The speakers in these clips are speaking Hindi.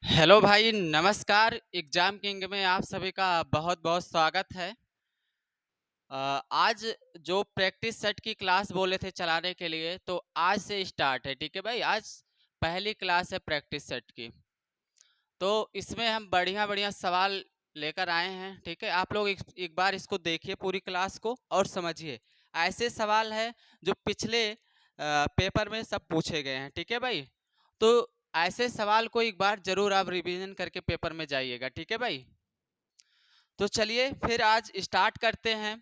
हेलो भाई, नमस्कार। एग्जाम किंग में आप सभी का बहुत बहुत स्वागत है। आज जो प्रैक्टिस सेट की क्लास बोले थे चलाने के लिए, तो आज से स्टार्ट है। ठीक है भाई, आज पहली क्लास है प्रैक्टिस सेट की। तो इसमें हम बढ़िया बढ़िया सवाल लेकर आए हैं। ठीक है, आप लोग एक बार इसको देखिए पूरी क्लास को और समझिए। ऐसे सवाल है जो पिछले पेपर में सब पूछे गए हैं। ठीक है भाई, तो ऐसे सवाल को एक बार जरूर आप रिवीजन करके पेपर में जाइएगा। ठीक है भाई, तो चलिए फिर आज स्टार्ट करते हैं।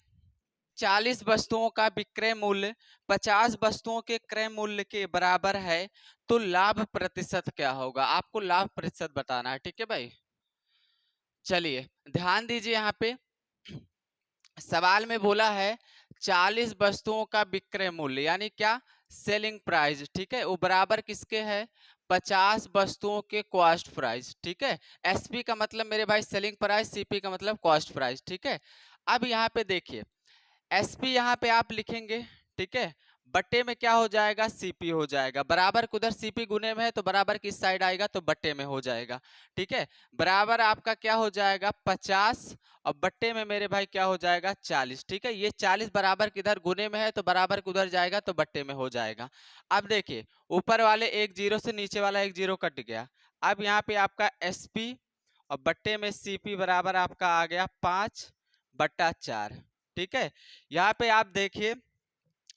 40 वस्तुओं का विक्रय मूल्य 50 वस्तुओं के क्रय मूल्य के बराबर है, तो लाभ प्रतिशत क्या होगा? आपको लाभ प्रतिशत बताना है। ठीक है भाई, चलिए ध्यान दीजिए। यहाँ पे सवाल में बोला है 40 वस्तुओं का विक्रय मूल्य यानी क्या, सेलिंग प्राइस। ठीक है, वो बराबर किसके है? 50 वस्तुओं के कॉस्ट प्राइस। ठीक है, एसपी का मतलब मेरे भाई सेलिंग प्राइस, सीपी का मतलब कॉस्ट प्राइस। ठीक है, अब यहाँ पे देखिए एसपी यहाँ पे आप लिखेंगे। ठीक है, बट्टे में क्या हो जाएगा? सीपी हो जाएगा। बराबर उधर सीपी गुने में है तो बराबर किस साइड आएगा? तो बट्टे में हो जाएगा। ठीक है, बराबर आपका क्या हो जाएगा? 50 और बट्टे में मेरे भाई क्या हो जाएगा? 40। ठीक है, ये 40 बराबर किधर गुने में है तो बराबर उधर जाएगा तो बट्टे में हो जाएगा। अब देखिए ऊपर वाले एक जीरो से नीचे वाला एक जीरो कट गया। अब यहाँ पे आपका एसपी और बट्टे में सीपी बराबर आपका आ गया 5/4। ठीक है, यहाँ पे आप देखिए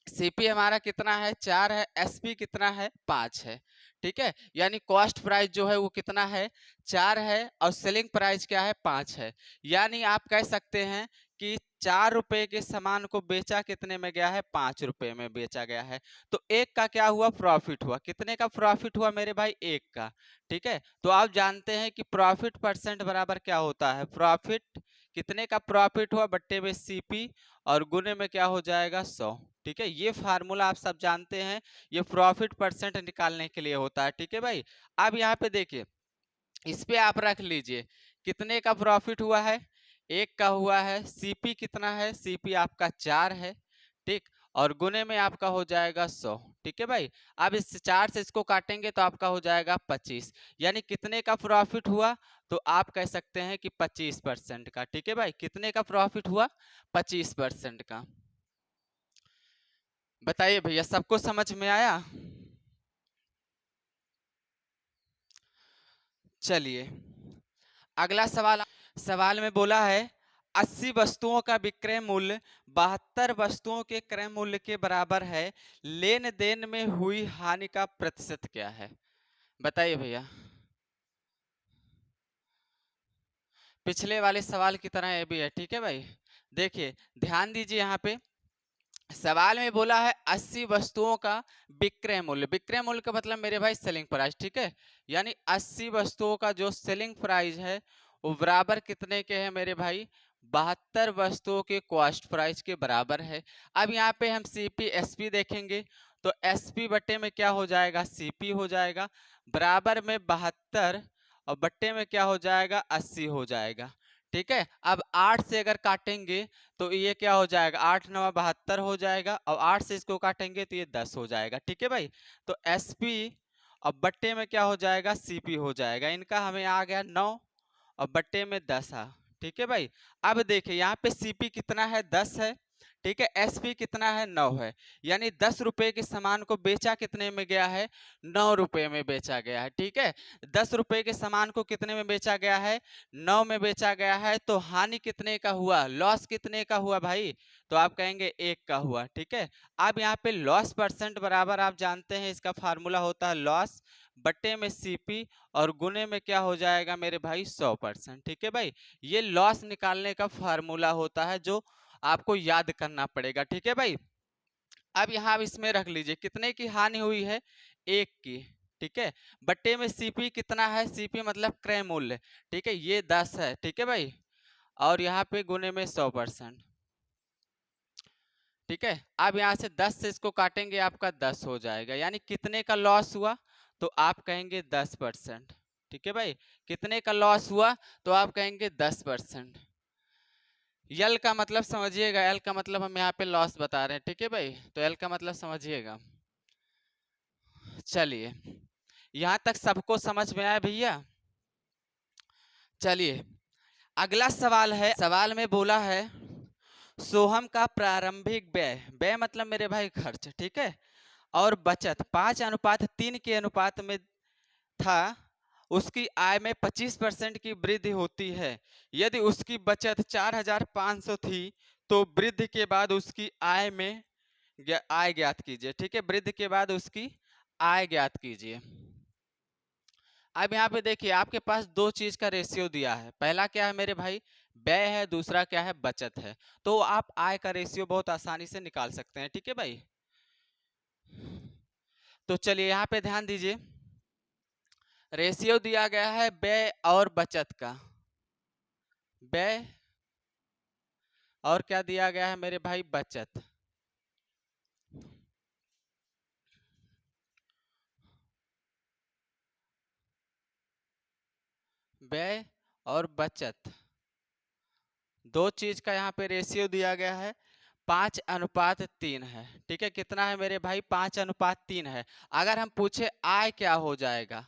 सीपी हमारा कितना है? 4 है। एसपी कितना है? 5 है। ठीक है, यानी कॉस्ट प्राइस जो है वो कितना है? 4 है और सेलिंग प्राइस क्या है? 5 है। यानी आप कह सकते हैं कि 4 रुपए के सामान को बेचा कितने में गया है? 5 रुपए में बेचा गया है। तो एक का क्या हुआ? प्रॉफिट हुआ। कितने का प्रॉफिट हुआ मेरे भाई? एक का। ठीक है, तो आप जानते हैं कि प्रॉफिट परसेंट बराबर क्या होता है? प्रॉफिट कितने का प्रॉफिट हुआ बट्टे में सीपी और गुने में क्या हो जाएगा? 100। ठीक है, ये फार्मूला आप सब जानते हैं, ये प्रॉफिट परसेंट निकालने के लिए होता है। ठीक है भाई, अब यहाँ पे देखिए इस पे आप रख लीजिए कितने का प्रॉफिट हुआ है? एक का हुआ है। सीपी कितना है? सीपी आपका 4 है। ठीक, और गुने में आपका हो जाएगा 100। ठीक है भाई, अब इस 4 से इसको काटेंगे तो आपका हो जाएगा 25। यानी कितने का प्रॉफिट हुआ? तो आप कह सकते हैं कि 25% का। ठीक है भाई, कितने का प्रॉफिट हुआ? 25% का। बताइए भैया, सबको समझ में आया? चलिए अगला सवाल। सवाल में बोला है 80 वस्तुओं का विक्रय मूल्य 72 वस्तुओं के क्रय मूल्य के बराबर है, लेन देन में हुई हानि का प्रतिशत क्या है? बताइए भैया। पिछले वाले सवाल की तरह ये भी है। ठीक है भाई, देखिए ध्यान दीजिए। यहाँ पे सवाल में बोला है 80 वस्तुओं का विक्रय मूल्य। विक्रय मूल्य का मतलब मेरे भाई सेलिंग प्राइस। ठीक है, यानी 80 वस्तुओं का जो सेलिंग प्राइस है वो बराबर कितने के है मेरे भाई? 72 वस्तुओं के कॉस्ट प्राइस के बराबर है। अब यहाँ पे हम सीपी एसपी देखेंगे तो एसपी बट्टे में क्या हो जाएगा? सीपी हो जाएगा। बराबर में 72 और बट्टे में क्या हो जाएगा? 80 हो जाएगा। ठीक है, अब 8 से अगर काटेंगे तो ये क्या हो जाएगा? 8 9 72 हो जाएगा और 8 से इसको काटेंगे तो ये 10 हो जाएगा। ठीक है भाई, तो एसपी और बट्टे में क्या हो जाएगा? सीपी हो जाएगा। इनका हमें आ गया 9 और बट्टे में 10 आ। ठीक है भाई, अब देखिए यहाँ पे सीपी कितना है? 10 है। ठीक है, एसपी कितना है? 9 है। यानी 10 रुपए के सामान को बेचा कितने में गया है? 9 रुपए में बेचा गया है। ठीक है, 10 रुपए के सामान को कितने में बेचा गया है? 9 में बेचा गया है। तो हानि कितने का हुआ? लॉस कितने का हुआ भाई? तो आप कहेंगे 1 का हुआ। ठीक है, अब यहाँ पे लॉस परसेंट बराबर आप जानते हैं इसका फार्मूला होता है लॉस बट्टे में सीपी और गुने में क्या हो जाएगा मेरे भाई? 100%। ठीक है भाई, ये लॉस निकालने का फार्मूला होता है जो आपको याद करना पड़ेगा। ठीक है भाई, अब यहाँ आप इसमें रख लीजिए कितने की हानि हुई है? 1 की। ठीक है, बट्टे में सीपी कितना है? सीपी मतलब क्रय मूल्य। ठीक है, ये 10 है। ठीक है भाई, और यहाँ पे गुने में 100%। ठीक है, अब यहाँ से 10 से इसको काटेंगे आपका 10 हो जाएगा। यानी कितने का लॉस हुआ? तो आप कहेंगे 10%। ठीक है भाई, कितने का लॉस हुआ? तो आप कहेंगे 10%। यल का मतलब समझिएगा, एल का मतलब हम यहाँ पे लॉस बता रहे हैं। ठीक है भाई, तो एल का मतलब समझिएगा। चलिए यहाँ तक सबको समझ में आया भैया? चलिए अगला सवाल है, सवाल में बोला है सोहम का प्रारंभिक व्यय, व्यय मतलब मेरे भाई खर्च, ठीक है, और बचत 5:3 के अनुपात में था, उसकी आय में 25% की वृद्धि होती है। यदि उसकी बचत 4,500 थी तो वृद्धि के बाद उसकी आय में आय ज्ञात कीजिए। ठीक है, वृद्धि के बाद उसकी आय ज्ञात कीजिए। अब यहाँ पे देखिए आपके पास दो चीज का रेशियो दिया है, पहला क्या है मेरे भाई, व्यय है, दूसरा क्या है, बचत है। तो आप आय का रेशियो बहुत आसानी से निकाल सकते हैं। ठीक है भाई, तो चलिए यहाँ पे ध्यान दीजिए, रेशियो दिया गया है व्यय और बचत का, व्यय और क्या दिया गया है मेरे भाई, बचत। व्यय और बचत दो चीज का यहाँ पे रेशियो दिया गया है, 5:3 है। ठीक है, कितना है मेरे भाई, 5:3 है। अगर हम पूछे आय क्या हो जाएगा,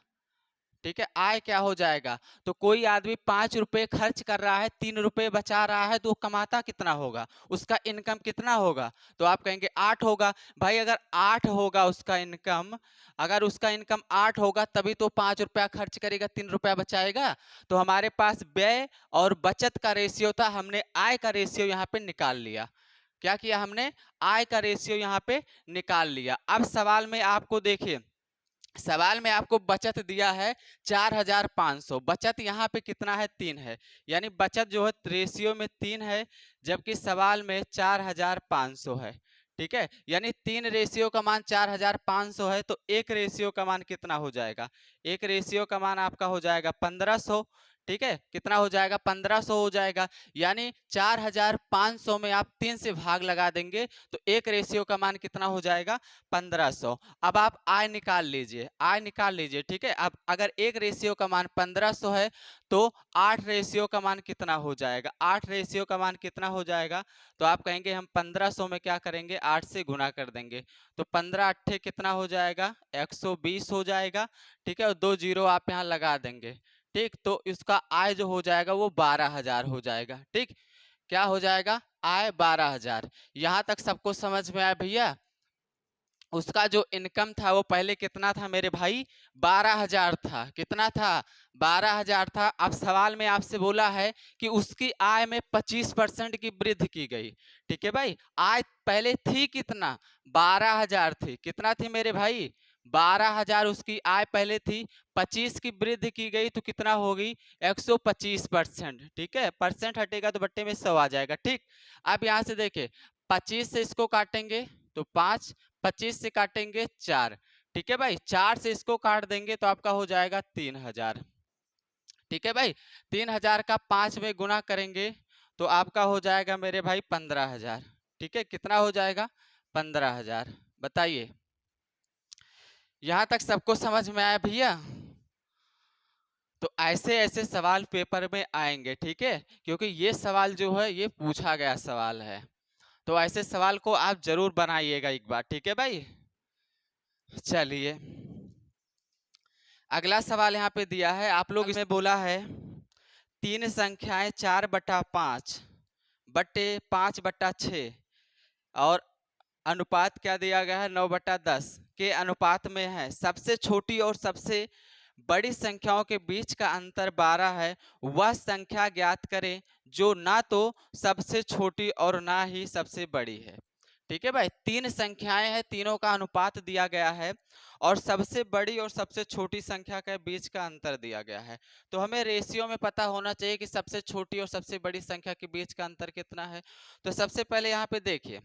ठीक है, आय क्या हो जाएगा, तो कोई आदमी 5 रुपए खर्च कर रहा है, 3 रुपए बचा रहा है, तो वो कमाता कितना होगा, उसका इनकम कितना होगा, तो आप कहेंगे 8 होगा। भाई अगर 8 होगा उसका इनकम, अगर उसका इनकम 8 होगा तभी तो 5 रुपया खर्च करेगा, 3 रुपया बचाएगा। तो हमारे पास व्यय और बचत का रेशियो था, हमने आय का रेशियो यहाँ पे निकाल लिया। क्या किया हमने, आय का रेशियो यहाँ पे निकाल लिया। अब सवाल में आपको देखिए, सवाल में आपको बचत दिया है 4,500, बचत यहाँ पे कितना है, 3 है, यानी बचत जो है रेशियो में 3 है, जबकि सवाल में 4,500 है। ठीक है, यानी 3 रेशियो का मान 4,500 है, तो एक रेशियो का मान कितना हो जाएगा, एक रेशियो का मान आपका हो जाएगा 1,500। ठीक है, कितना हो जाएगा, 1,500 हो जाएगा, यानी 4,500 में आप 3 से भाग लगा देंगे तो एक रेशियो का मान कितना हो जाएगा, 1,500। अब आप आय निकाल लीजिए, आय निकाल लीजिए। ठीक है, अब अगर एक रेशियो का मान 1,500 है तो 8 रेशियो का मान कितना हो जाएगा, 8 रेशियो का मान कितना हो जाएगा, तो आप कहेंगे हम 1,500 में क्या करेंगे, 8 से गुना कर देंगे, तो 15 8 कितना हो जाएगा, 120 हो जाएगा। ठीक है, और 2 जीरो आप यहाँ लगा देंगे। ठीक, तो इसका आय जो हो जाएगा वो 12,000 हो जाएगा। ठीक, क्या हो जाएगा, आय 12,000। यहां तक सबको समझ में आया भैया। उसका जो इनकम था वो पहले कितना था मेरे भाई, 12,000 था, कितना था, 12,000 था। अब सवाल में आपसे बोला है कि उसकी आय में 25% की वृद्धि की गई। ठीक है भाई, आय पहले थी कितना, 12,000 थी, कितना थी मेरे भाई, 12,000 उसकी आय पहले थी, 25 की वृद्धि की गई तो कितना होगी, 125%। ठीक है, परसेंट हटेगा तो बट्टे में 100 आ जाएगा। ठीक, अब यहाँ से देखे 25 से इसको काटेंगे तो 5, 25 से काटेंगे 4। ठीक है भाई, 4 से इसको काट देंगे तो आपका हो जाएगा 3,000। ठीक है भाई, 3,000 का 5 में गुना करेंगे तो आपका हो जाएगा मेरे भाई 15,000। ठीक है, कितना हो जाएगा, 15,000। बताइए, यहां तक सबको समझ में आया भैया। तो ऐसे ऐसे सवाल पेपर में आएंगे। ठीक है, क्योंकि ये सवाल जो है ये पूछा गया सवाल है, तो ऐसे सवाल को आप जरूर बनाइएगा एक बार। ठीक है भाई, चलिए अगला सवाल यहाँ पे दिया है, आप लोग इसमें बोला है तीन संख्याएं 4/5 बट्टे 5/6 और अनुपात क्या दिया गया है, 9/10 के अनुपात में है। सबसे छोटी और सबसे बड़ी संख्याओं के बीच का अंतर 12 है, वह संख्या ज्ञात करें जो ना तो सबसे छोटी और ना ही सबसे बड़ी है। ठीक है भाई, तीन संख्याएं हैं, तीनों का अनुपात दिया गया है और सबसे बड़ी और सबसे छोटी संख्या के बीच का अंतर दिया गया है। तो हमें रेशियो में पता होना चाहिए कि सबसे छोटी और सबसे बड़ी संख्या के बीच का अंतर कितना है। तो सबसे पहले यहाँ पे देखिए,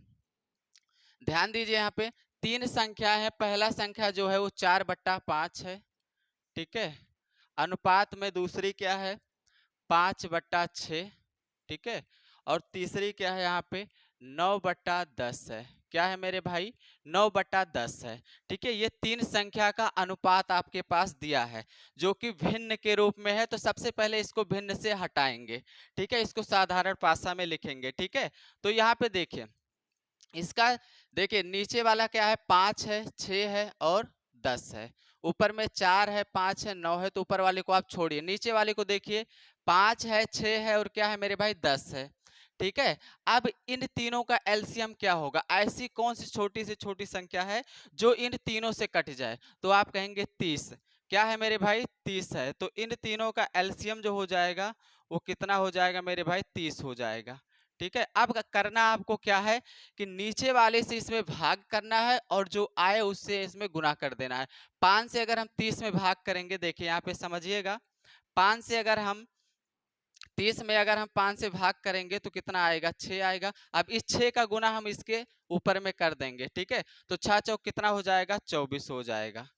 ध्यान दीजिए, यहाँ पे तीन संख्या है, पहला संख्या जो है वो 4/5 है। ठीक है, अनुपात में दूसरी क्या है, 5/6। ठीक है, और तीसरी क्या है यहाँ पे, 9/10 है। क्या है मेरे भाई, 9/10 है। ठीक है, ये तीन संख्या का अनुपात आपके पास दिया है जो कि भिन्न के रूप में है। तो सबसे पहले इसको भिन्न से हटाएंगे। ठीक है, इसको साधारण भाषा में लिखेंगे। ठीक है, तो यहाँ पे देखिए इसका, देखिए नीचे वाला क्या है, 5 है, 6 है और 10 है, ऊपर में 4 है, 5 है, 9 है, तो ऊपर वाले को आप छोड़िए, नीचे वाले को देखिए 5 है, 6 है और क्या है मेरे भाई 10 है। ठीक है, अब इन तीनों का एलसीएम क्या होगा? ऐसी कौन सी छोटी से छोटी संख्या है जो इन तीनों से कट जाए? तो आप कहेंगे 30। क्या है मेरे भाई? 30 है। तो इन तीनों का एलसीएम जो हो जाएगा वो कितना हो जाएगा मेरे भाई? 30 हो जाएगा। ठीक है, अब करना आपको क्या है कि नीचे वाले से इसमें भाग करना है और जो आए उससे इसमें गुना कर देना है। 5 से अगर हम 30 में भाग करेंगे, देखिए यहाँ पे समझिएगा, 5 से अगर हम 30 में अगर हम 5 से भाग करेंगे तो कितना आएगा? 6 आएगा। अब इस 6 का गुना हम इसके ऊपर में कर देंगे। ठीक है, तो 6 चौक कितना हो जाएगा? 24 हो जाएगा।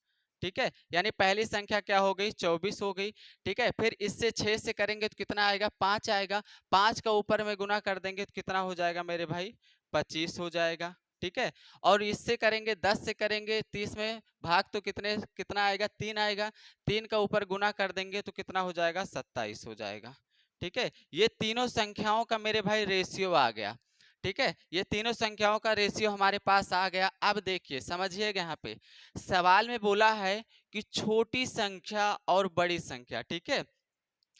ठीक है, यानी पहली संख्या क्या हो गई? 24 हो गई। ठीक है, फिर इससे 6 से करेंगे तो कितना आएगा? 5 आएगा। 5 का ऊपर में गुना कर देंगे तो कितना हो जाएगा मेरे भाई? 25 हो जाएगा। ठीक है, और इससे करेंगे 10 से करेंगे 30 में भाग तो कितना आएगा? 3 आएगा। 3 का ऊपर गुना कर देंगे तो कितना हो जाएगा? 27 हो जाएगा। ठीक है, ये तीनों संख्याओं का मेरे भाई रेशियो आ गया। ठीक है, ये तीनों संख्याओं का रेशियो हमारे पास आ गया। अब देखिए समझिएगा, यहाँ पे सवाल में बोला है कि छोटी संख्या और बड़ी संख्या। ठीक है,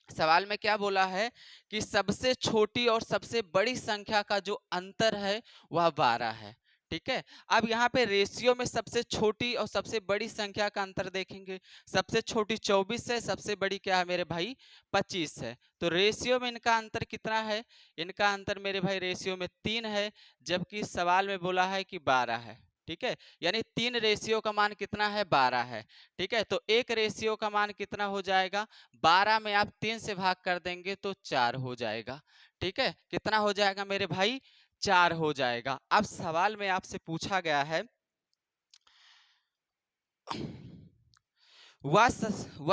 सवाल में क्या बोला है कि सबसे छोटी और सबसे बड़ी संख्या का जो अंतर है वह 12 है। ठीक है, अब यहाँ पे रेशियो में सबसे छोटी और सबसे बड़ी संख्या का अंतर देखेंगे। सबसे छोटी 24 है, सबसे बड़ी क्या है मेरे भाई? 25 है। तो रेशियो में इनका अंतर कितना है? इनका अंतर मेरे भाई रेशियो में 3 है, जबकि सवाल में बोला है कि 12 है। ठीक है, यानी 3 रेशियो का मान कितना है? 12 है। ठीक है, तो एक रेशियो का मान कितना हो जाएगा? 12 में आप 3 से भाग कर देंगे तो 4 हो जाएगा। ठीक है, कितना हो जाएगा मेरे भाई? 4 हो जाएगा। अब सवाल में आपसे पूछा गया है वह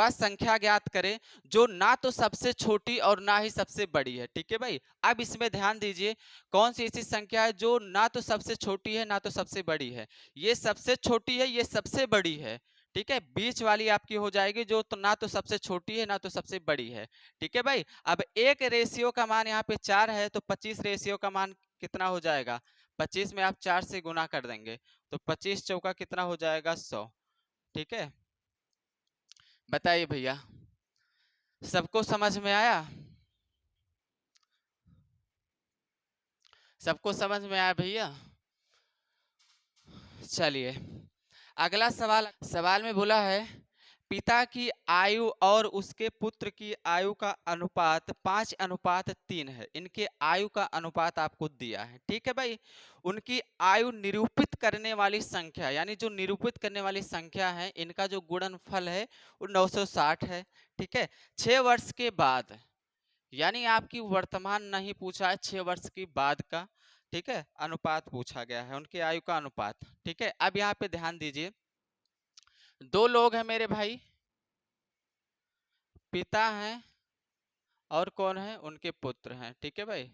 संख्या ज्ञात करें जो ना तो सबसे छोटी और ना ही सबसे बड़ी है। ठीक है भाई, अब इसमें ध्यान दीजिए, कौन सी ऐसी संख्या है जो ना तो सबसे छोटी है ना तो सबसे बड़ी है? ये सबसे छोटी है, ये सबसे बड़ी है। ठीक है, बीच वाली आपकी हो जाएगी जो तो ना तो सबसे छोटी है ना तो सबसे बड़ी है। ठीक है भाई, अब एक रेशियो का मान यहाँ पे 4 है, तो 25 रेशियो का मान कितना हो जाएगा? 25 में आप 4 से गुना कर देंगे तो 25 चौका कितना हो जाएगा? 100। ठीक है, बताइए भैया, सबको समझ में आया? सबको समझ में आया भैया? चलिए, अगला सवाल, सवाल में बोला है पिता की आयु और उसके पुत्र की आयु का अनुपात 5:3 है। इनके आयु का अनुपात आपको दिया है। ठीक है भाई, उनकी आयु निरूपित करने वाली संख्या, यानी जो निरूपित करने वाली संख्या है, इनका जो गुणनफल है वो 960 है। ठीक है, 6 वर्ष के बाद, यानी आपकी वर्तमान नहीं पूछा है, 6 वर्ष की बाद का, ठीक है, अनुपात पूछा गया है, उनकी आयु का अनुपात। ठीक है, अब यहाँ पे ध्यान दीजिए, दो लोग हैं मेरे भाई, पिता हैं और कौन है? उनके पुत्र हैं। ठीक है भाई,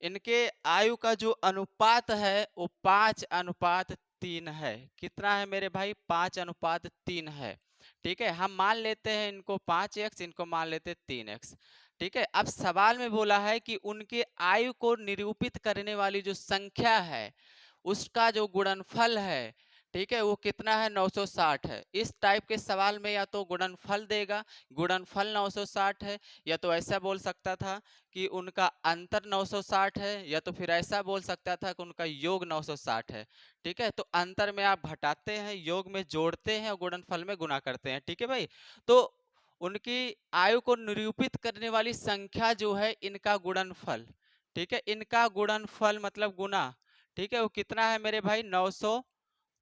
इनके आयु का जो अनुपात है वो 5:3 है। कितना है मेरे भाई? 5:3 है। ठीक है, हम मान लेते हैं इनको 5x, इनको मान लेते हैं 3x। ठीक है, अब सवाल में बोला है कि उनके आयु को निरूपित करने वाली जो संख्या है उसका जो गुणनफल है, ठीक है, वो कितना है? 960 है। इस टाइप के सवाल में या तो गुणनफल देगा, गुणनफल 960 है, या तो ऐसा बोल सकता था कि उनका अंतर 960 है, या तो फिर ऐसा बोल सकता था कि उनका योग 960 है। ठीक है, तो अंतर में आप घटाते हैं, योग में जोड़ते हैं और गुणनफल में गुना करते हैं। ठीक है भाई, तो उनकी आयु को निरूपित करने वाली संख्या जो है इनका गुणनफल, ठीक है, इनका गुणनफल मतलब गुना, ठीक है, वो कितना है मेरे भाई?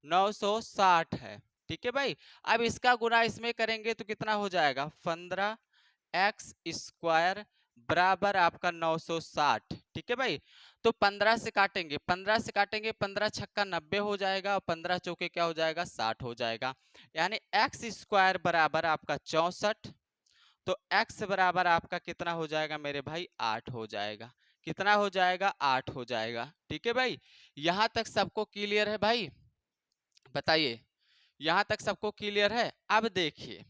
960 है। ठीक है भाई, अब इसका गुना इसमें करेंगे तो कितना हो जाएगा? 15x² बराबर आपका 960। ठीक है भाई, तो 15 से काटेंगे, 15 से काटेंगे, 15 छक्का 90 हो जाएगा और 15 चौके क्या हो जाएगा? 60 हो जाएगा। यानी x² बराबर आपका 64, तो x बराबर आपका कितना हो जाएगा मेरे भाई? 8 हो जाएगा। कितना हो जाएगा? 8 हो जाएगा। ठीक है भाई, यहां तक सबको क्लियर है भाई? बताइए, यहां तक सबको क्लियर है? अब देखिए,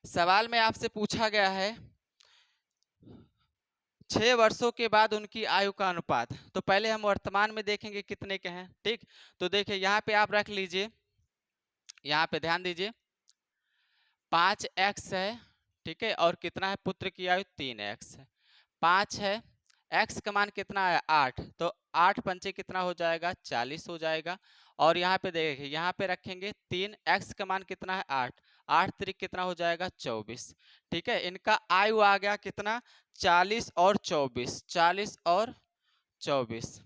सवाल में आपसे पूछा गया है 6 वर्षों के बाद उनकी आयु का अनुपात। तो पहले हम वर्तमान में देखेंगे कितने के हैं, ठीक। तो देखिए यहाँ पे आप रख लीजिए, यहाँ पे ध्यान दीजिए 5x है, ठीक है, और कितना है पुत्र की आयु 3x है। 5 है, x का मान कितना है 8, तो 8 पंचे कितना हो जाएगा 40 हो जाएगा। और यहाँ पे देखिए यहाँ पे रखेंगे 3, x का मान कितना है 8, 8 त्रिक कितना हो जाएगा 24, ठीक है। इनका आयु आ गया कितना 40 और 24, 40 और 24।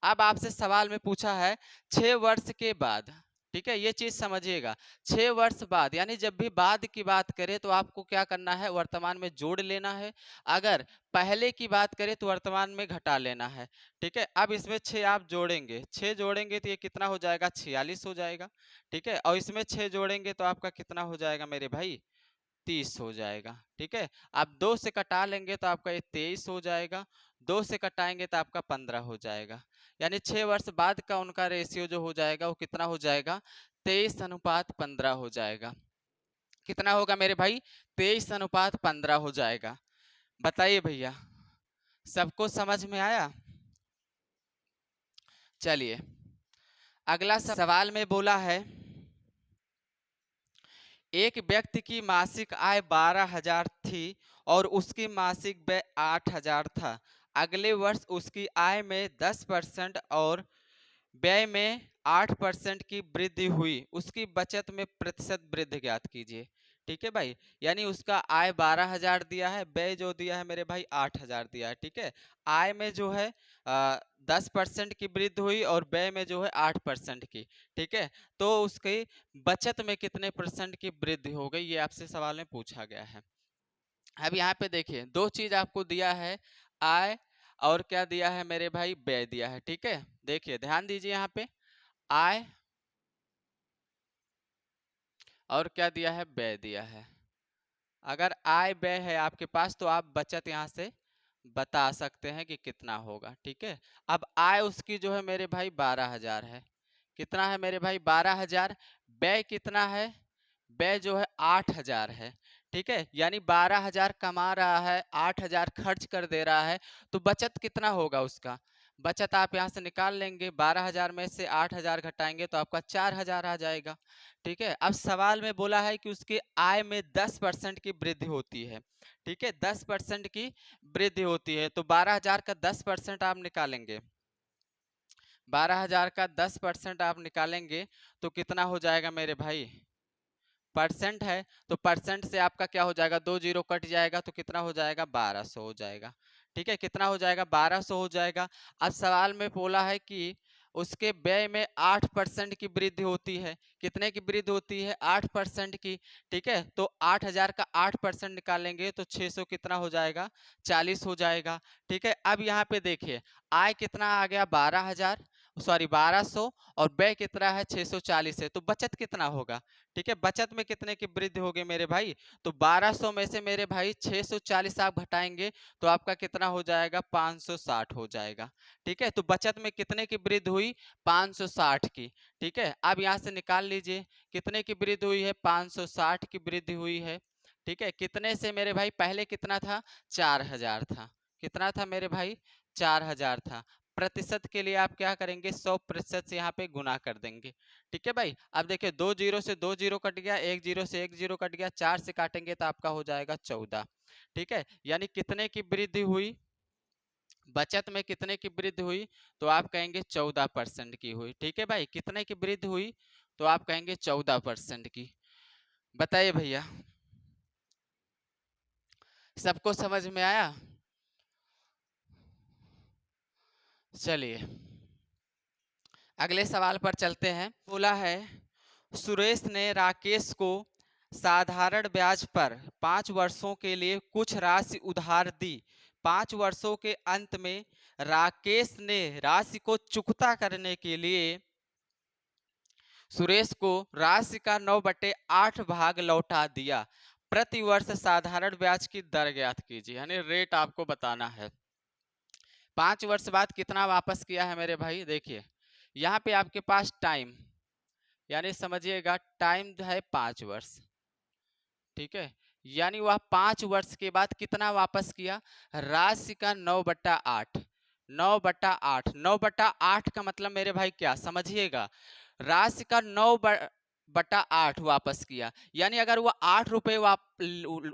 अब आपसे सवाल में पूछा है 6 वर्ष के बाद, ठीक है, ये चीज समझिएगा। 6 वर्ष बाद यानी जब भी बाद की बात करें तो आपको क्या करना है, वर्तमान में जोड़ लेना है। अगर पहले की बात करें तो वर्तमान में घटा लेना है, ठीक है। अब इसमें 6 आप जोड़ेंगे, 6 जोड़ेंगे तो ये कितना हो जाएगा 46 हो जाएगा, ठीक है। और इसमें 6 जोड़ेंगे तो आपका कितना हो जाएगा मेरे भाई 30 हो जाएगा, ठीक है। आप 2 से कटा लेंगे तो आपका ये 23 हो जाएगा, 2 से कटाएंगे तो आपका 15 हो जाएगा। यानी 6 वर्ष बाद का उनका रेशियो जो हो जाएगा वो कितना हो जाएगा 23:15 हो जाएगा। कितना होगा मेरे भाई 23:15 हो जाएगा। बताइए भैया सबको समझ में आया। चलिए अगला सवाल में बोला है एक व्यक्ति की मासिक आय 12,000 थी और उसकी मासिक व्यय 8,000 था। अगले वर्ष उसकी आय में 10% और व्यय में 8% की वृद्धि हुई, उसकी बचत में प्रतिशत वृद्धि ज्ञात कीजिए। ठीक है भाई, यानी उसका आय 12,000 दिया है, व्यय जो दिया है मेरे भाई 8,000 दिया है, ठीक है। आय में जो है 10% की वृद्धि हुई और व्यय में जो है 8% की, ठीक है। तो उसकी बचत में कितने परसेंट की वृद्धि हो गई, ये आपसे सवाल में पूछा गया है। अब यहाँ पे देखिए दो चीज आपको दिया है, आय और क्या दिया है मेरे भाई व्यय दिया है, ठीक है। देखिए ध्यान दीजिए यहाँ पे आय और क्या दिया है व्यय दिया है। अगर आय व्यय है आपके पास तो आप बचत यहाँ से बता सकते हैं कि कितना होगा, ठीक है। अब आय उसकी जो है मेरे भाई 12,000 है, कितना है मेरे भाई 12,000, व्यय कितना है, व्यय जो है 8,000 है, ठीक है। यानी 12,000 कमा रहा है 8,000 खर्च कर दे रहा है, तो बचत कितना होगा उसका, बचत आप यहाँ से निकाल लेंगे, 12,000 में से 8,000 घटाएंगे तो आपका 4,000 आ जाएगा, ठीक है। अब सवाल में बोला है कि उसकी आय में 10% की वृद्धि होती है, ठीक है, 10% की वृद्धि होती है, तो 12,000 का 10% आप निकालेंगे, 12,000 का 10% आप निकालेंगे तो कितना हो जाएगा मेरे भाई, परसेंट है तो परसेंट से आपका क्या हो जाएगा, 2 जीरो कट जाएगा तो कितना हो जाएगा 1200 हो जाएगा, ठीक है। कितना हो जाएगा 1200 हो जाएगा। अब सवाल में बोला है कि उसके व्यय में 8% की वृद्धि होती है, कितने की वृद्धि होती है 8% की, ठीक है। तो 8,000 का 8% निकालेंगे तो 600 कितना हो जाएगा 40 हो जाएगा, ठीक है। अब यहाँ पे देखिए आय कितना आ गया 12,000 सॉरी 1200 और व्यय कितना है 640 है, तो बचत कितना होगा, ठीक है। बचत में कितने की वृद्धि होगी मेरे भाई, तो 1200 में से मेरे भाई 640 आप घटाएंगे तो आपका कितना हो जाएगा 560 हो जाएगा, ठीक है। तो बचत में कितने की वृद्धि हुई 560 की, ठीक है। अब यहाँ से निकाल लीजिए कितने की वृद्धि हुई है 560 की वृद्धि हुई है, ठीक है। कितने से मेरे भाई, पहले कितना था 4,000 था, कितना था मेरे भाई 4,000 था। प्रतिशत के लिए आप क्या करेंगे 100% से यहाँ पे गुना कर देंगे, ठीक है भाई। अब देखिए 2 जीरो से 2 जीरो कट गया, 1 जीरो से 1 जीरो कट गया, 4 से काटेंगे तो आपका हो जाएगा 14, ठीक है। यानी कितने की वृद्धि हुई, बचत में कितने की वृद्धि हुई, तो आप कहेंगे 14% की हुई, ठीक है भाई। कितने की वृद्धि हुई, तो आप कहेंगे 14% की। बताइए भैया सबको समझ में आया। चलिए अगले सवाल पर चलते हैं। बोला है सुरेश ने राकेश को साधारण ब्याज पर 5 वर्षों के लिए कुछ राशि उधार दी। 5 वर्षों के अंत में राकेश ने राशि को चुकता करने के लिए सुरेश को राशि का 9/8 भाग लौटा दिया। प्रति वर्ष साधारण ब्याज की दर ज्ञात कीजिए, यानी रेट आपको बताना है। 5 वर्ष बाद कितना वापस किया है मेरे भाई, देखिए यहाँ पे आपके पास टाइम, यानी समझिएगा टाइम है 5 वर्ष, ठीक है। यानी वह 5 वर्ष के बाद कितना वापस किया, राशि का 9/8। 9/8, 9/8 का मतलब मेरे भाई क्या समझिएगा, राशि का 9/8 वापस किया। यानी अगर वो 8 रुपए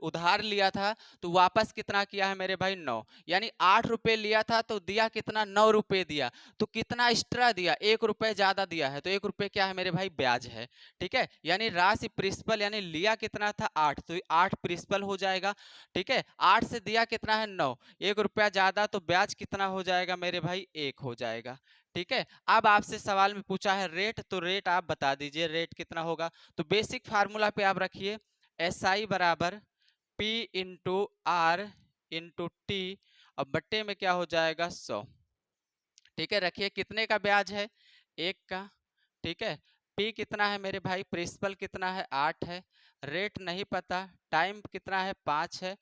उधार लिया था तो वापस कितना किया है मेरे भाई 9। यानी 8 रुपए लिया था तो दिया कितना, 9 रुपए दिया। तो कितना एक्स्ट्रा दिया, 1 रुपए ज्यादा दिया है, तो 1 रुपए क्या है मेरे भाई, ब्याज है। ठीक है, यानी राशि प्रिंसिपल यानी लिया कितना था 8, तो 8 प्रिंसिपल हो जाएगा। ठीक है, 8 से दिया कितना है 9, 1 रुपया ज्यादा, तो ब्याज कितना हो जाएगा मेरे भाई, 1 हो जाएगा। ठीक है, अब आपसे सवाल में पूछा है रेट, तो रेट आप बता दीजिए रेट कितना होगा। तो बेसिक फार्मूला पे आप रखिए, एस आई बराबर P into R into T, और बट्टे में क्या हो जाएगा 100। ठीक है, रखिए कितने का ब्याज है, 1 का। ठीक है, पी कितना है मेरे भाई, प्रिंसिपल कितना है 8 है, रेट नहीं पता, टाइम कितना है 5 है,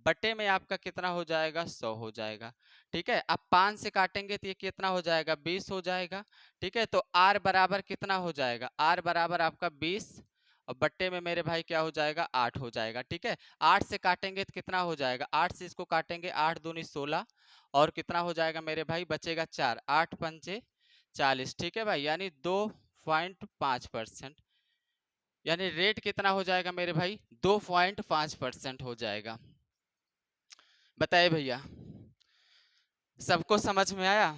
बटे में आपका कितना हो जाएगा 100 हो जाएगा। ठीक है, अब 5 से काटेंगे तो ये कितना हो जाएगा 20 हो जाएगा। ठीक है, तो आर बराबर कितना हो जाएगा, आर बराबर आपका 20 और बट्टे में मेरे भाई क्या हो जाएगा 8 हो जाएगा। ठीक है, 8 से काटेंगे तो कितना हो जाएगा, 8 से इसको काटेंगे 8 दूनी 16 और कितना हो जाएगा मेरे भाई, बचेगा 4, 8 पंचे 40। ठीक है भाई, यानी 2.5%, यानी रेट कितना हो जाएगा मेरे भाई, 2.5% हो जाएगा। बताइए भैया, सबको समझ में आया।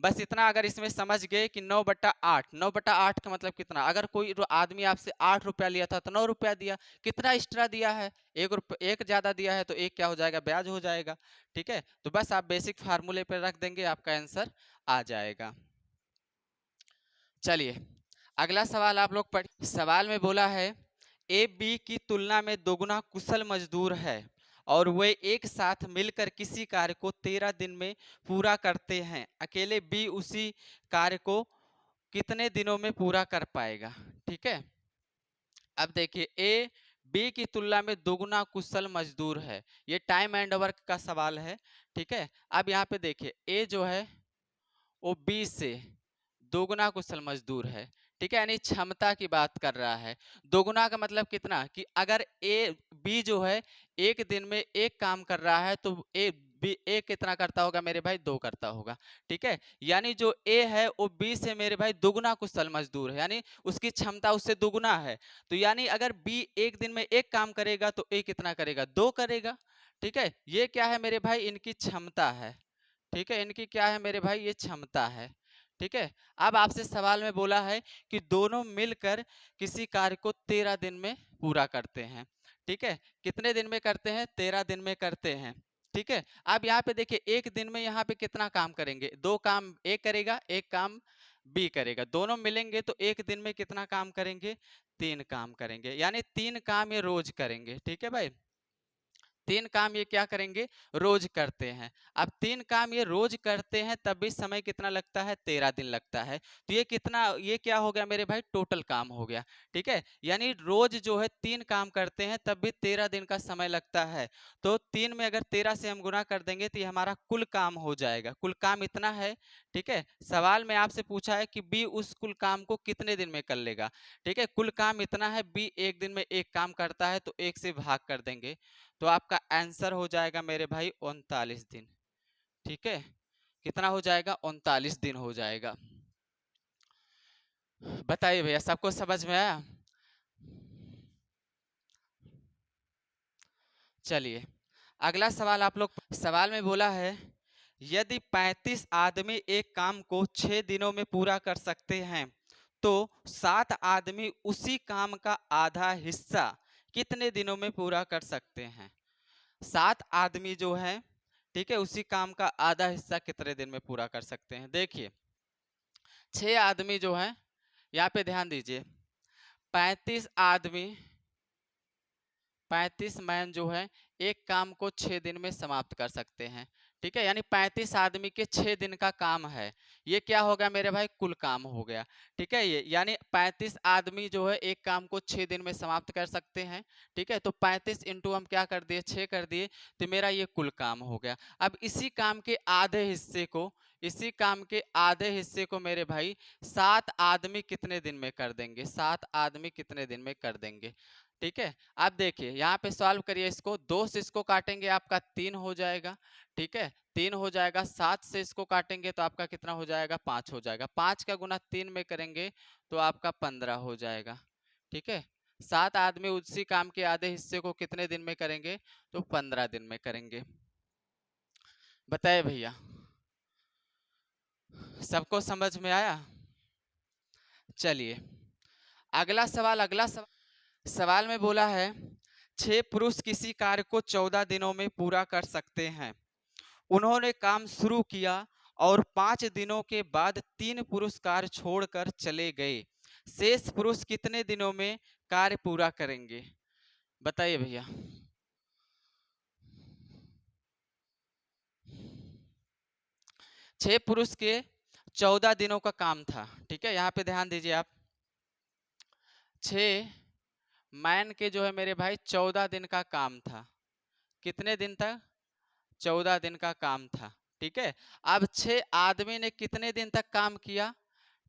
बस इतना अगर इसमें समझ गए कि 9/8, 9/8 का मतलब कितना, अगर कोई आदमी आपसे 8 रुपया लिया था तो 9 रुपया दिया, कितना एक्स्ट्रा दिया है, 1 रुपया, 1 ज्यादा दिया है तो 1 क्या हो जाएगा, ब्याज हो जाएगा। ठीक है, तो बस आप बेसिक फार्मूले पे रख देंगे, आपका आंसर आ जाएगा। चलिए अगला सवाल आप लोग पढ़, सवाल में बोला है ए बी की तुलना में दोगुना कुशल मजदूर है और वे एक साथ मिलकर किसी कार्य को 13 दिन में पूरा करते हैं, अकेले बी उसी कार्य को कितने दिनों में पूरा कर पाएगा। ठीक है, अब देखिए ए बी की तुलना में दोगुना कुशल मजदूर है, ये टाइम एंड वर्क का सवाल है। ठीक है, अब यहाँ पे देखिए ए जो है वो बी से दोगुना कुशल मजदूर है। ठीक है, यानी क्षमता की बात कर रहा है। दोगुना का मतलब कितना, कि अगर ए बी जो है एक दिन में एक काम कर रहा है तो ए बी ए कितना करता होगा मेरे भाई, 2 करता होगा। ठीक है, यानी जो ए है वो बी से मेरे भाई दुगुना कुशल मजदूर है, यानी उसकी क्षमता उससे दुगुना है। तो यानी अगर बी एक दिन में एक काम करेगा तो ए कितना करेगा, 2 करेगा। ठीक है, ये क्या है मेरे भाई, इनकी क्षमता है। ठीक है, इनकी क्या है मेरे भाई, ये क्षमता है। ठीक है, अब आपसे सवाल में बोला है कि दोनों मिलकर किसी कार्य को 13 दिन में पूरा करते हैं। ठीक है, कितने दिन में करते हैं, 13 दिन में करते हैं। ठीक है, अब यहाँ पे देखिए एक दिन में यहाँ पे कितना काम करेंगे, 2 काम ए करेगा, 1 काम बी करेगा, दोनों मिलेंगे तो एक दिन में कितना काम करेंगे, 3 काम करेंगे, यानी 3 काम ये रोज करेंगे। ठीक है भाई, 3 काम ये क्या करेंगे, रोज करते हैं। अब 3 काम ये रोज करते हैं तब भी समय कितना लगता है, 13 दिन लगता है। तो ये कितना, ये क्या हो गया मेरे भाई, टोटल काम हो गया। ठीक है, यानी रोज जो है 3 काम करते हैं तब भी 13 दिन का समय लगता है। तो 3 में अगर 13 से हम गुना कर देंगे तो ये हमारा कुल काम हो जाएगा, कुल काम इतना है। ठीक है, सवाल में आपसे पूछा है कि बी उस कुल काम को कितने दिन में कर लेगा। ठीक है, कुल काम इतना है, बी एक दिन में एक काम करता है तो 1 से भाग कर देंगे, तो आपका आंसर हो जाएगा मेरे भाई 39 दिन। ठीक है, कितना हो जाएगा, 39 दिन हो जाएगा। बताइए भैया, सबको समझ में आया। चलिए अगला सवाल आप लोग, सवाल में बोला है यदि 35 आदमी एक काम को 6 दिनों में पूरा कर सकते हैं तो 7 आदमी उसी काम का आधा हिस्सा कितने दिनों में पूरा कर सकते हैं। 7 आदमी जो है, ठीक है, उसी काम का आधा हिस्सा कितने दिन में पूरा कर सकते हैं। देखिए 6 आदमी जो है, यहाँ पे ध्यान दीजिए, 35 आदमी, 35 मैन जो है एक काम को 6 दिन में समाप्त कर सकते हैं। ठीक है, यानी 35 आदमी के 6 दिन का काम है, ये क्या हो गया मेरे भाई, कुल काम हो गया। ठीक है, ये यानी 35 आदमी जो है एक काम को 6 दिन में समाप्त कर सकते हैं। ठीक है, तो 35 इंटू हम क्या कर दिए, 6 कर दिए, तो मेरा ये कुल काम हो गया। अब इसी काम के आधे हिस्से को, इसी काम के आधे हिस्से को मेरे भाई 7 आदमी कितने दिन में कर देंगे, 7 आदमी कितने दिन में कर देंगे। ठीक है। आप देखिए यहाँ पे सॉल्व करिए इसको, 2 से इसको काटेंगे आपका 3 हो जाएगा। ठीक है, 3 हो जाएगा। 7 से इसको काटेंगे तो आपका कितना हो जाएगा, 5 हो जाएगा। 5 का गुना 3 में करेंगे तो आपका 15 हो जाएगा। ठीक है, 7 आदमी उसी काम के आधे हिस्से को कितने दिन में करेंगे, तो 15 दिन में करेंगे। बताइए भैया, सबको समझ में आया? चलिए अगला सवाल सवाल में बोला है 6 पुरुष किसी कार्य को 14 दिनों में पूरा कर सकते हैं। उन्होंने काम शुरू किया और 5 दिनों के बाद 3 पुरुष कार्य छोड़कर चले गए। शेष पुरुष कितने दिनों में कार्य पूरा करेंगे? बताइए भैया। 6 पुरुष के 14 दिनों का काम था। ठीक है, यहाँ पे ध्यान दीजिए आप। 6 मैन के जो है मेरे भाई 14 दिन का काम था। कितने दिन तक? 14 दिन का काम था। ठीक है, अब 6 आदमी ने कितने दिन तक काम किया?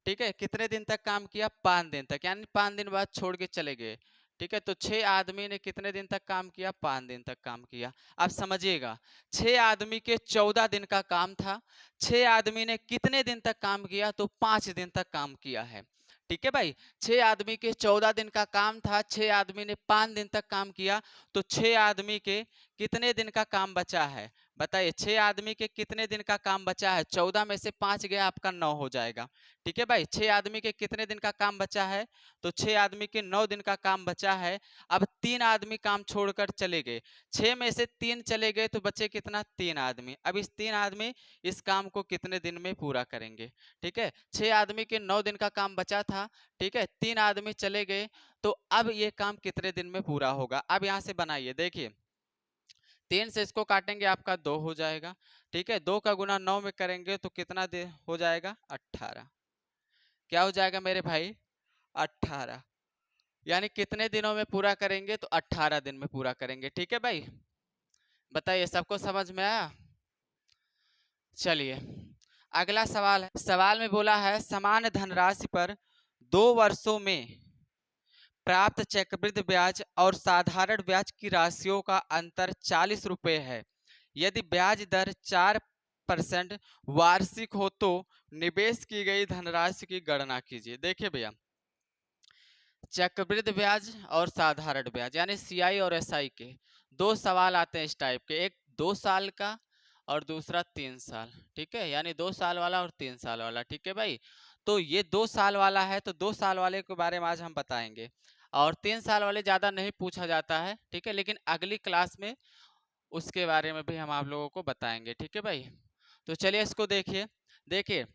ठीक है, कितने दिन तक काम किया? 5 दिन तक, यानी 5 दिन बाद छोड़ के चले गए। ठीक है, तो 6 आदमी ने कितने दिन तक काम किया? 5 दिन तक काम किया। अब समझिएगा, 6 आदमी के 14 दिन का काम था। 6 आदमी ने कितने दिन तक काम किया? तो 5 दिन तक काम किया है। ठीक है भाई, 6 आदमी के 14 दिन का काम था, 6 आदमी ने 5 दिन तक काम किया, तो 6 आदमी के कितने दिन का काम बचा है? बताइए, 6 आदमी के कितने दिन का काम बचा है? 14 में से 5 गया, आपका 9 हो जाएगा। ठीक है भाई, 6 आदमी के कितने दिन का काम बचा है? तो 6 आदमी के 9 दिन का काम बचा है। अब 3 आदमी काम छोड़कर चले गए। 6 में से 3 चले गए तो बचे कितना? 3 आदमी। अब इस 3 आदमी इस काम को कितने दिन में पूरा करेंगे? ठीक है, 6 आदमी के 9 दिन का काम बचा था। ठीक है, 3 आदमी चले गए, तो अब ये काम कितने दिन में पूरा होगा? अब यहाँ से बनाइए, देखिए 3 से इसको काटेंगे आपका 2 हो जाएगा। ठीक है, 2 का गुना 9 में करेंगे तो कितना दिन हो जाएगा? 18। क्या हो जाएगा मेरे भाई? 18। यानी कितने दिनों में पूरा करेंगे? तो 18 दिन में पूरा करेंगे। ठीक है भाई, बताइए सबको समझ में आया? चलिए अगला सवाल है। सवाल में बोला है समान धनराशि पर 2 वर्षों में प्राप्त चक्रवृद्धि ब्याज और साधारण ब्याज की राशियों का अंतर 40 रुपए है। यदि ब्याज दर 4% वार्षिक हो तो निवेश की गई धनराशि की गणना कीजिए। देखिए भैया, चक्रवृद्धि ब्याज और साधारण ब्याज यानी सीआई और एसआई के 2 सवाल आते हैं इस टाइप के, एक 2 साल का और दूसरा 3 साल। ठीक है, यानी 2 साल वाला और 3 साल वाला। ठीक है भाई, तो ये 2 साल वाला है तो 2 साल वाले के बारे में आज हम बताएंगे, और 3 साल वाले ज़्यादा नहीं पूछा जाता है। ठीक है, लेकिन अगली क्लास में उसके बारे में भी हम आप लोगों को बताएंगे। ठीक है भाई, तो चलिए इसको देखिए। देखिए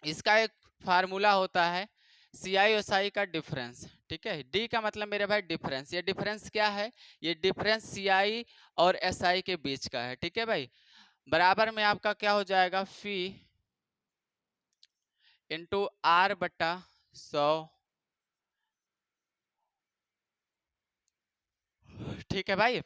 इसका एक फार्मूला होता है सी आई और साई का डिफरेंस। ठीक है, डी का मतलब मेरे भाई डिफरेंस। ये डिफरेंस क्या है? ये डिफरेंस सी आई और एस आई के बीच का है। ठीक है भाई, बराबर में आपका क्या हो जाएगा? फी इंटू आर बटा 100। ठीक है भाई,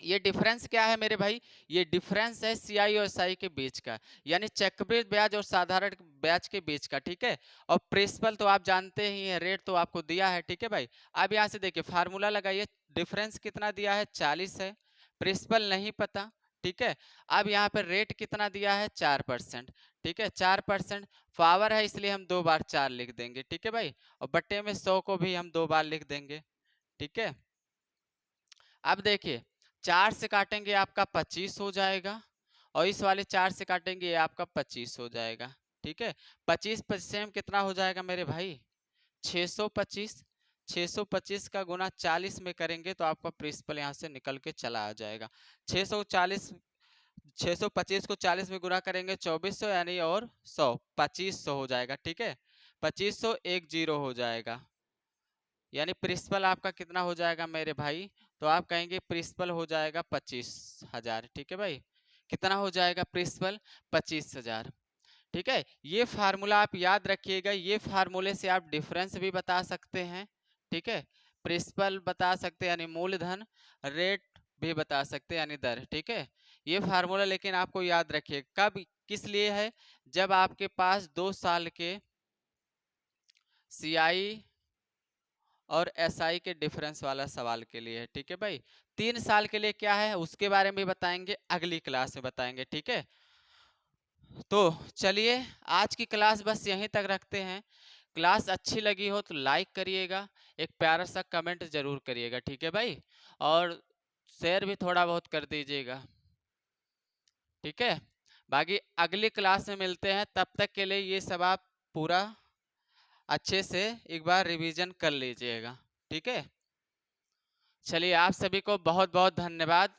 ये डिफरेंस क्या है मेरे भाई? ये डिफरेंस है सीआई और एसआई के बीच का, यानी चक्रवृद्धि ब्याज और साधारण ब्याज के बीच का। ठीक है, और प्रिंसिपल तो आप जानते ही हैं, रेट तो आपको दिया है। ठीक है भाई, अब यहाँ से देखिए फार्मूला लगाइए। डिफरेंस कितना दिया है? 40 है। प्रिंसिपल नहीं पता। ठीक है, अब यहाँ पर रेट कितना दिया है? 4%। ठीक है, 4% पावर है, इसलिए हम 2 बार 4 लिख देंगे। ठीक है भाई, और बट्टे में 100 को भी हम 2 बार लिख देंगे। ठीक है, अब देखिए 4 से काटेंगे आपका 25 हो जाएगा, और इस वाले 4 से काटेंगे ये आपका 25 हो जाएगा। ठीक है, 25 25 कितना हो जाएगा मेरे भाई? 625। 625 का गुना 40 में करेंगे तो आपका प्रिंसिपल यहाँ से निकल के चला आ जाएगा। 640 625 को 40 में गुना करेंगे 2400, यानी और 100 2500 हो जाएगा। ठीक है, 2500 एक जीरो हो जाएगा, यानी प्रिंसिपल आपका कितना हो जाएगा मेरे भाई? तो आप कहेंगे प्रिंसिपल हो जाएगा 25,000। ठीक है भाई, कितना हो जाएगा प्रिंसिपल? 25,000। ठीक है, ये फार्मूला आप याद रखिएगा। ये फार्मूले से आप डिफरेंस भी बता सकते हैं। ठीक है, प्रिंसिपल बता सकते हैं यानी मूलधन, रेट भी बता सकते हैं यानी दर। ठीक है, ये फार्मूला लेकिन आपको याद रखिए कब किस लिए है? जब आपके पास 2 साल के सीआई और एसआई के डिफरेंस वाला सवाल के लिए है, ठीक है भाई। 3 साल के लिए क्या है उसके बारे में भी बताएंगे, अगली क्लास में बताएंगे, ठीक है। तो चलिए आज की क्लास बस यहीं तक रखते हैं। क्लास अच्छी लगी हो तो लाइक करिएगा, एक प्यारा सा कमेंट जरूर करिएगा, ठीक है भाई। और शेयर भी थोड़ा बहुत कर दीजिएगा, ठीक है। बाकी अगली क्लास में मिलते हैं, तब तक के लिए ये सब आप पूरा अच्छे से एक बार रिवीजन कर लीजिएगा, ठीक है। चलिए आप सभी को बहुत बहुत धन्यवाद।